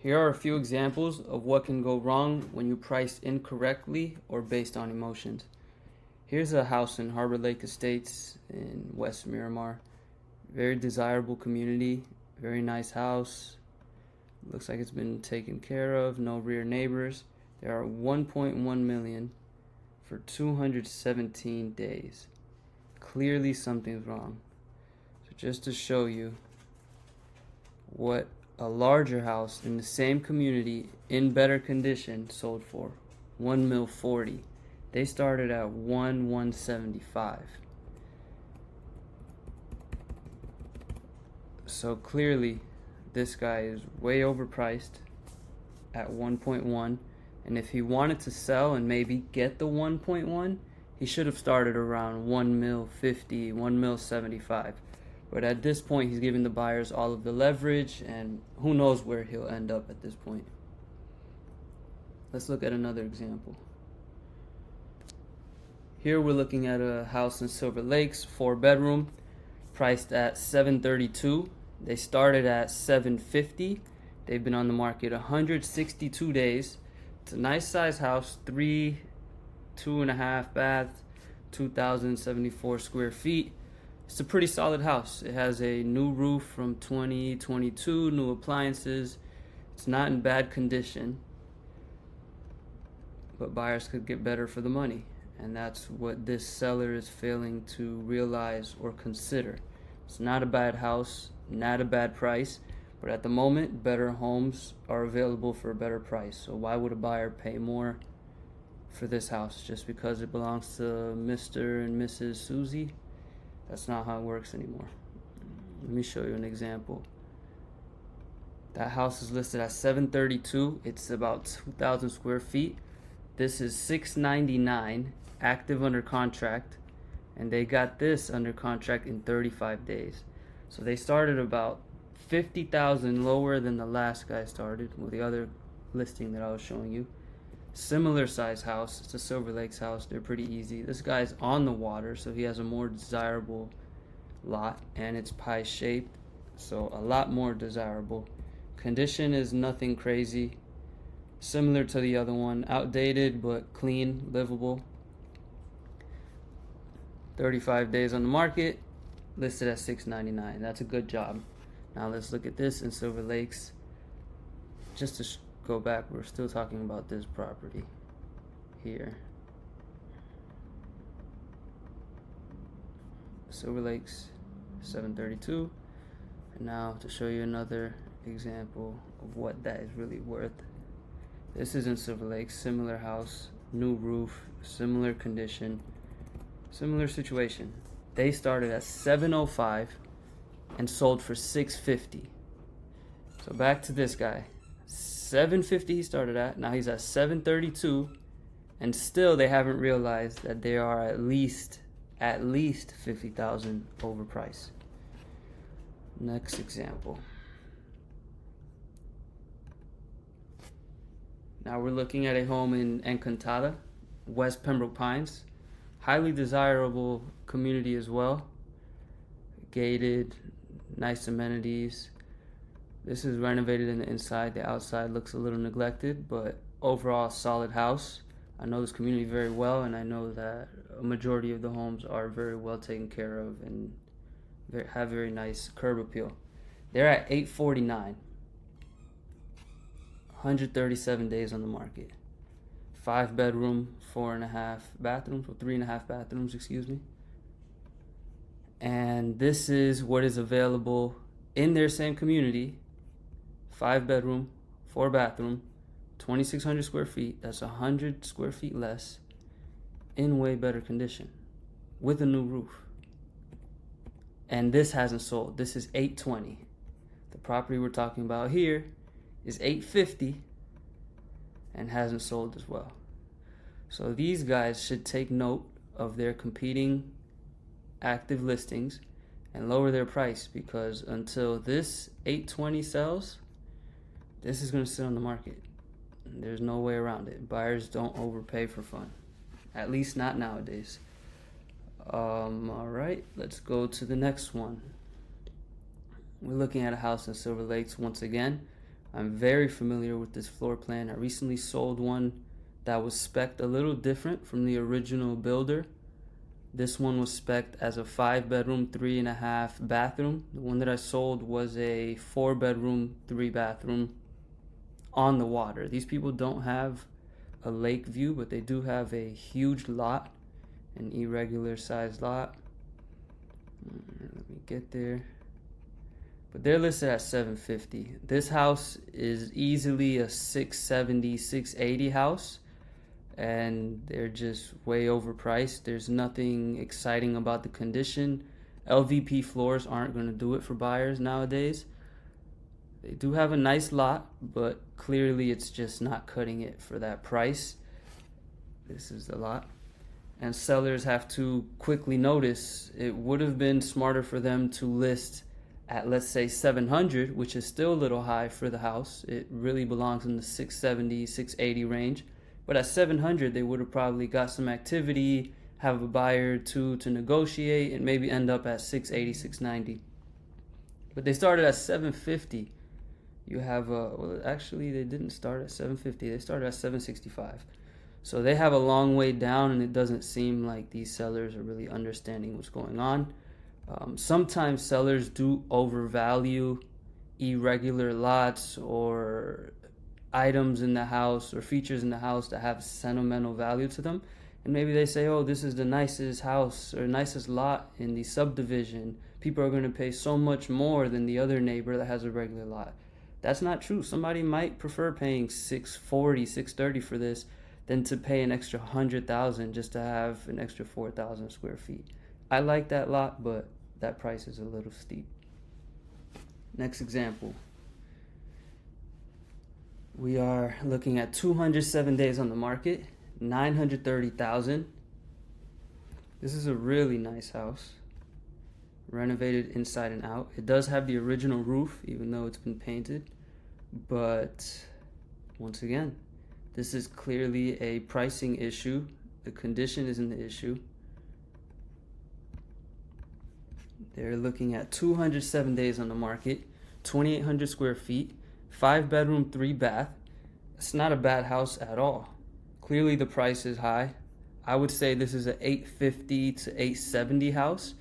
Here are a few examples of what can go wrong when you price incorrectly or based on emotions. Here's a house in Harbor Lake Estates in West Miramar. Very desirable community, very nice house. Looks like it's been taken care of, no rear neighbors. There are 1.1 million for 217 days. Clearly something's wrong. So just to show you what a larger house in the same community in better condition sold for, 1,040,000. They started at 1,175. So clearly this guy is way overpriced at 1.1, and if he wanted to sell and maybe get the 1.1, he should have started around 1,050,000, 1,075,000. But at this point, he's giving the buyers all of the leverage, and who knows where he'll end up at this point. Let's look at another example. Here we're looking at a house in Silver Lakes, 4-bedroom, priced at $732,000. They started at $750,000. They've been on the market 162 days. It's a nice size house, 2.5 baths, 2,074 square feet. It's a pretty solid house. It has a new roof from 2022, new appliances. It's not in bad condition, but buyers could get better for the money, and that's what this seller is failing to realize or consider. It's not a bad house, not a bad price, but at the moment, better homes are available for a better price. So why would a buyer pay more for this house just because it belongs to Mr. and Mrs. Susie? That's not how it works anymore. Let me show you an example. That house is listed at $732,000. It's about 2,000 square feet. This is $699,000, active under contract, and they got this under contract in 35 days. So they started about 50,000 lower than the last guy started, well, the other listing that I was showing you. Similar size house. It's a Silver Lakes house. They're pretty easy. This guy's on the water, so he has a more desirable lot, and it's pie shaped, so a lot more desirable. Condition is nothing crazy. Similar to the other one, outdated but clean, livable. 35 days on the market, listed at $699,000. That's a good job. Now let's look at this in Silver Lakes. Just to go back, we're still talking about this property here. Silver Lakes, $732,000. And now to show you another example of what that is really worth. This is in Silver Lakes, similar house, new roof, similar condition, similar situation. They started at $705,000 and sold for $650,000. So back to this guy. $750,000 he started at, now he's at $732,000, and still they haven't realized that they are at least $50,000 overpriced. Next example. Now we're looking at a home in Encantada, West Pembroke Pines. Highly desirable community as well. Gated, nice amenities. This is renovated in the inside. The outside looks a little neglected, but overall solid house. I know this community very well, and I know that a majority of the homes are very well taken care of and have very nice curb appeal. They're at $849,000. 137 days on the market. 5-bedroom, 4.5 bathrooms, or 3.5 bathrooms, excuse me. And this is what is available in their same community. 5-bedroom, 4-bathroom, 2,600 square feet. That's 100 square feet less, in way better condition, with a new roof. And this hasn't sold. This is $820,000. The property we're talking about here is $850,000 and hasn't sold as well. So these guys should take note of their competing active listings and lower their price, because until this $820,000 sells, this is going to sit on the market. There's no way around it. Buyers don't overpay for fun, at least not nowadays. All right, let's go to the next one. We're looking at a house in Silver Lakes once again, I'm very familiar with this floor plan. I recently sold one that was spec'd a little different from the original builder. This one was spec'd as a 5-bedroom, 3.5 bathroom. The one that I sold was a 4-bedroom, 3-bathroom on the water. These people don't have a lake view, but they do have a huge lot, an irregular sized lot. Let me get there. But they're listed at $750. This house is easily a $670, $680 house, and they're just way overpriced. There's nothing exciting about the condition. LVP floors aren't going to do it for buyers nowadays. They do have a nice lot, but clearly it's just not cutting it for that price. This is the lot. And sellers have to quickly notice it would have been smarter for them to list at, let's say, 700, which is still a little high for the house. It really belongs in the 670, 680 range. But at 700, they would have probably got some activity, have a buyer or two to negotiate, and maybe end up at 680, 690. But they started at 750. You have well, actually they didn't start at 750. They started at 765. So they have a long way down, and it doesn't seem like these sellers are really understanding what's going on. Sometimes sellers do overvalue irregular lots or items in the house or features in the house that have sentimental value to them. And maybe they say, oh, this is the nicest house or nicest lot in the subdivision. People are going to pay so much more than the other neighbor that has a regular lot. That's not true. Somebody might prefer paying $640, $630 for this than to pay an extra $100,000 just to have an extra 4,000 square feet. I like that lot, but that price is a little steep. Next example. We are looking at 207 days on the market, $930,000. This is a really nice house, renovated inside and out. It does have the original roof, even though it's been painted. But once again, this is clearly a pricing issue. The condition isn't the issue. They're looking at 207 days on the market, 2,800 square feet, 5-bedroom, 3-bath. It's not a bad house at all. Clearly the price is high. I would say this is an $850 to $870 house.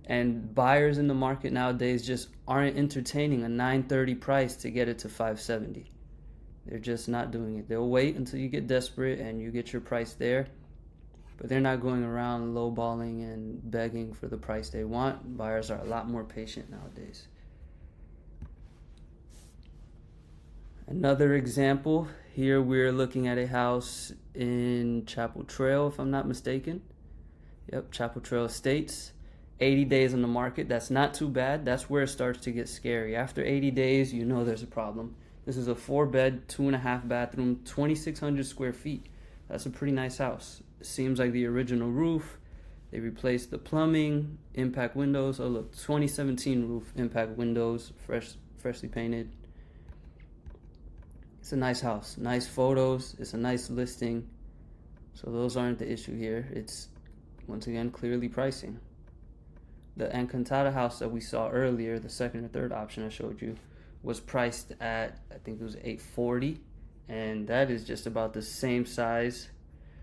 And buyers in the market nowadays just aren't entertaining a $930 price to get it to $570. They're just not doing it. They'll wait until you get desperate and you get your price there. But they're not going around lowballing and begging for the price they want. Buyers are a lot more patient nowadays. Another example, here we're looking at a house in Chapel Trail, if I'm not mistaken. Yep, Chapel Trail Estates. 80 days on the market. That's not too bad. That's where it starts to get scary. After 80 days, you know there's a problem. This is a 4-bed, 2.5 bathroom, 2,600 square feet. That's a pretty nice house. It seems like the original roof. They replaced the plumbing, impact windows. Oh look, 2017 roof, impact windows, freshly painted. It's a nice house, nice photos. It's a nice listing. So those aren't the issue here. It's, once again, clearly pricing. The Encantada house that we saw earlier, the second or third option I showed you, was priced at, I think it was $840, and that is just about the same size,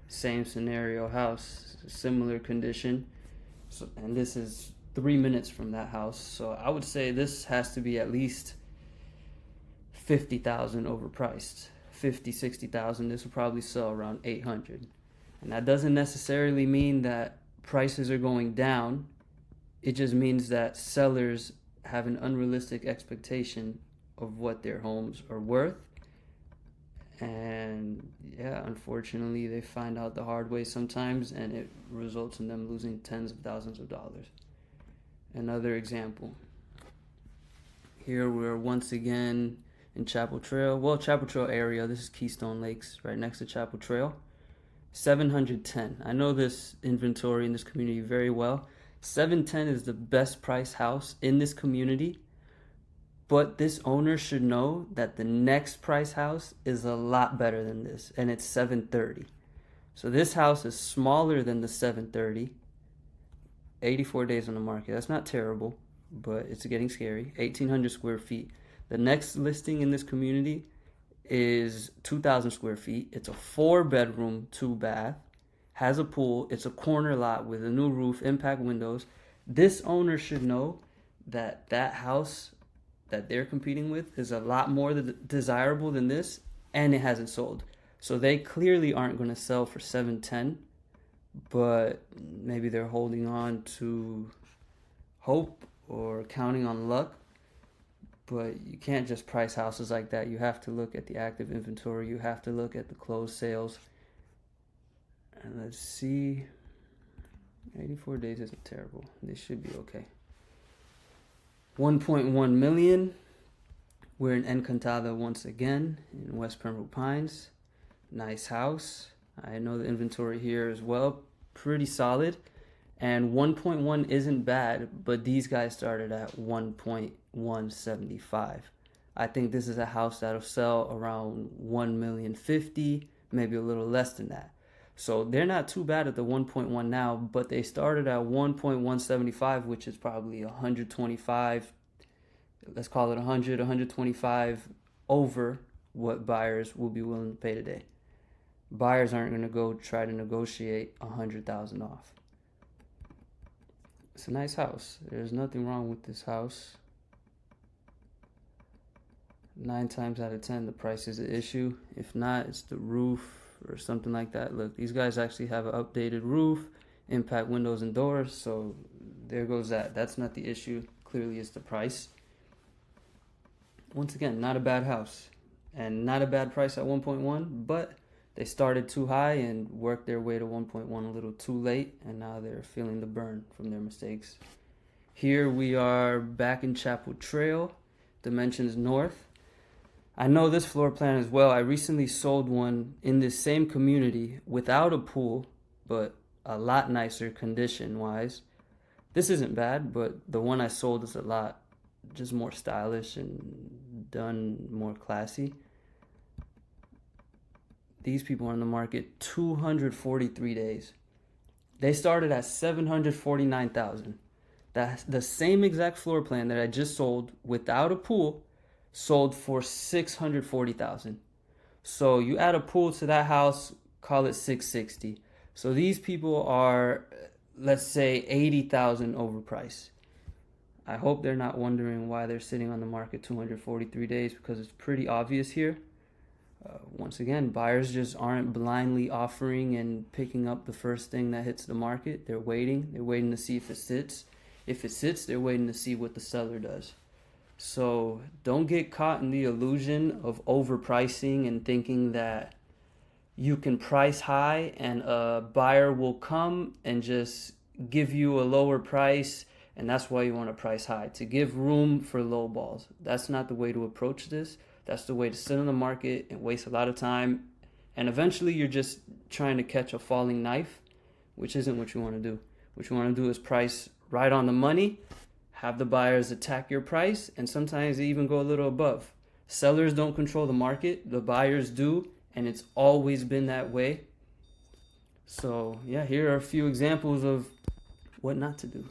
same scenario house, similar condition. So, and this is 3 minutes from that house. So I would say this has to be at least $50,000 overpriced. 50, 60,000. This will probably sell around 800. And that doesn't necessarily mean that prices are going down. It just means that sellers have an unrealistic expectation of what their homes are worth. And yeah, unfortunately, they find out the hard way sometimes, and it results in them losing tens of thousands of dollars. Another example. Here we're once again in Chapel Trail. Well, Chapel Trail area. This is Keystone Lakes, right next to Chapel Trail. 710. I know this inventory in this community very well. 710 is the best price house in this community, but this owner should know that the next price house is a lot better than this, and it's 730. So this house is smaller than the 730. 84 days on the market. That's not terrible, but it's getting scary. 1,800 square feet. The next listing in this community is 2,000 square feet. It's a 4-bedroom, 2-bath, has a pool. It's a corner lot with a new roof, impact windows. This owner should know that that house that they're competing with is a lot more desirable than this, and it hasn't sold. So they clearly aren't going to sell for 710, but maybe they're holding on to hope or counting on luck. But you can't just price houses like that. You have to look at the active inventory. You have to look at the closed sales. And let's see. 84 days isn't terrible. This should be okay. 1.1 million. We're in Encantada once again in West Pembroke Pines. Nice house. I know the inventory here as well. Pretty solid. And 1.1 isn't bad, but these guys started at 1.175. I think this is a house that'll sell around 1,050,000, maybe a little less than that. So they're not too bad at the 1.1 now, but they started at 1.175, which is probably 125, let's call it 100, 125 over what buyers will be willing to pay today. Buyers aren't going to go try to negotiate 100,000 off. It's a nice house. There's nothing wrong with this house. 9 times out of 10, the price is an issue. If not, it's the roof or something like that. Look, these guys actually have an updated roof, impact windows and doors, so there goes that. That's not the issue. Clearly, it's the price. Once again, not a bad house and not a bad price at 1.1, but they started too high and worked their way to 1.1 a little too late, and now they're feeling the burn from their mistakes. Here we are back in Chapel Trail, dimensions north. I know this floor plan as well. I recently sold one in this same community without a pool, but a lot nicer condition-wise. This isn't bad, but the one I sold is a lot just more stylish and done more classy. These people are on the market 243 days. They started at 749,000. That's the same exact floor plan that I just sold without a pool, sold for 640,000. So you add a pool to that house, call it 660. So these people are, let's say, 80,000 overpriced. I hope they're not wondering why they're sitting on the market 243 days, because it's pretty obvious here. Once again, buyers just aren't blindly offering and picking up the first thing that hits the market. They're waiting. They're waiting to see if it sits. If it sits, they're waiting to see what the seller does. So don't get caught in the illusion of overpricing and thinking that you can price high and a buyer will come and just give you a lower price, and that's why you want to price high, to give room for low balls. That's not the way to approach this. That's the way to sit on the market and waste a lot of time. And eventually you're just trying to catch a falling knife, which isn't what you want to do. What you want to do is price right on the money, have the buyers attack your price, and sometimes they even go a little above. Sellers don't control the market, the buyers do, and it's always been that way. So yeah, here are a few examples of what not to do.